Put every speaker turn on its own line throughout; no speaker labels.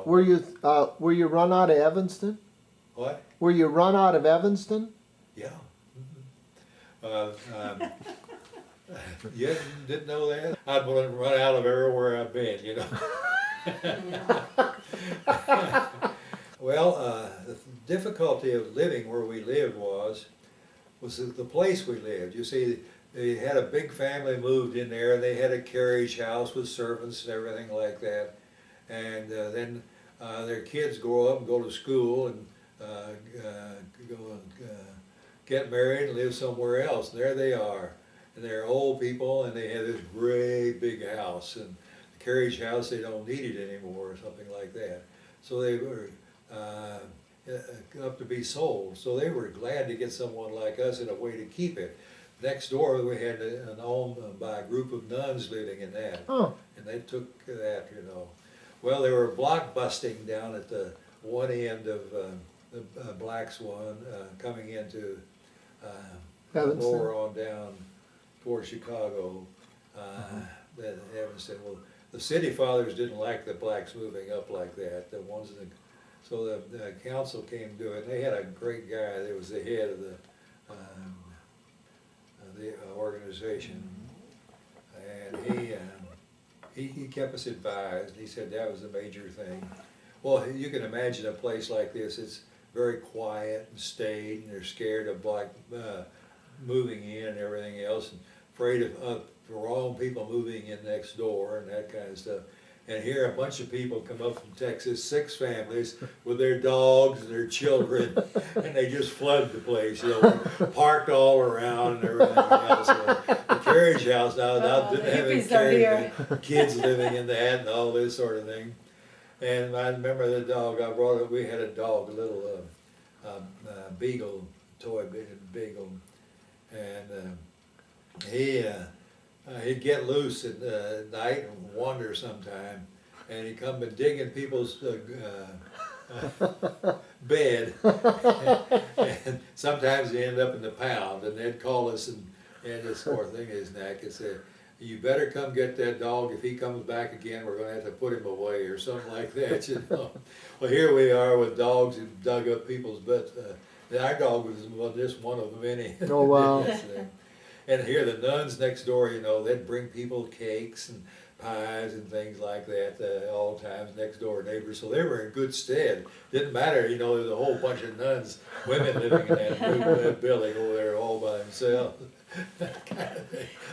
Were you run out of Evanston?
What?
Were you run out of Evanston?
Yeah. You didn't know that? I'd run out of everywhere I've been, you know. Well, the difficulty of living where we lived was the place we lived. You see, they had a big family moved in there, and they had a carriage house with servants and everything like that. And then their kids grow up and go to school and go and get married and live somewhere else. And there they are. And they're old people, and they have this great big house. And the carriage house, they don't need it anymore or something like that. So they were up to be sold. So they were glad to get someone like us in a way to keep it. Next door, we had an home by a group of nuns living in that.
Oh.
And they took that, you know. Well, they were block busting down at the one end of the Black Swan, coming into
Evanston.
lower on down toward Chicago, then Evanston. Well, the city fathers didn't like the blacks moving up like that. The ones that, so the council came to it. And they had a great guy that was the head of the organization, and he kept us advised. He said that was a major thing. Well, you can imagine a place like this. It's very quiet and staid, and they're scared of black moving in and everything else, and afraid of the wrong people moving in next door and that kind of stuff. And here a bunch of people come up from Texas, 6 families with their dogs and their children, and they just flood the place, you know, parked all around and everything else. The carriage house now didn't have any carriage, kids living in that and all this sort of thing. And I remember the dog, I brought it, we had a dog, a little beagle, toy beagle, and he'd get loose at night and wander sometime, and he'd come and dig in people's bed, and sometimes he'd end up in the pound, and they'd call us and this poor thing in his neck and say, "You better come get that dog. If he comes back again, we're going to have to put him away," or something like that, you know. Well, here we are with dogs who dug up people's butts. Our dog was just one of many.
Oh, wow.
And here the nuns next door, you know, they'd bring people cakes and pies and things like that all times, next door neighbors. So they were in good stead. Didn't matter, you know, there was a whole bunch of nuns, women living in that building over there all by themselves.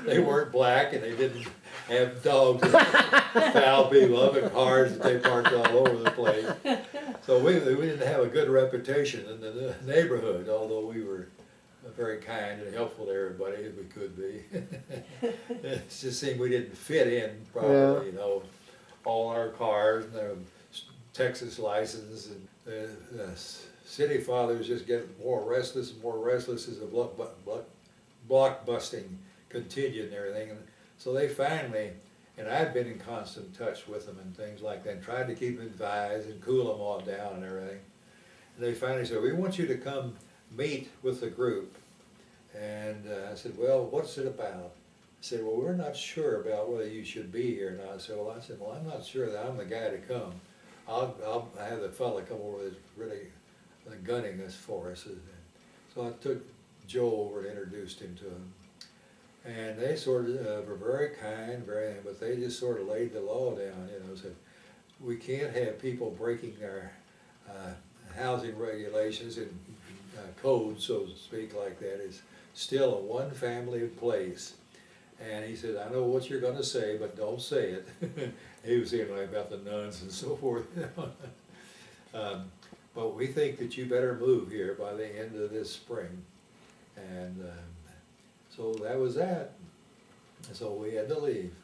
They weren't black, and they didn't have dogs that foul people up in cars that they parked all over the place. So we didn't have a good reputation in the neighborhood, although we were very kind and helpful to everybody as we could be. It just seemed we didn't fit in properly, you know. All our cars and their Texas license, and the city fathers just get more restless and more restless as the block busting continued and everything. And so they finally, and I'd been in constant touch with them and things like that, and tried to keep them advised and cool them all down and everything. And they finally said, "We want you to come meet with the group." And I said, "Well, what's it about?" I said, "Well, we're not sure about whether you should be here or not." I said, "Well, I'm not sure that I'm the guy to come. I'll have the fella come over that's really gunning this for us." So I took Joe over and introduced him to him. And they sort of were very kind, but they just sort of laid the law down, you know, said, "We can't have people breaking their housing regulations and code, so to speak, like that. It's still a one-family place." And he said, "I know what you're going to say, but don't say it." He was saying like about the nuns and so forth. But we think that you better move here by the end of this spring. And so that was that. So we had to leave.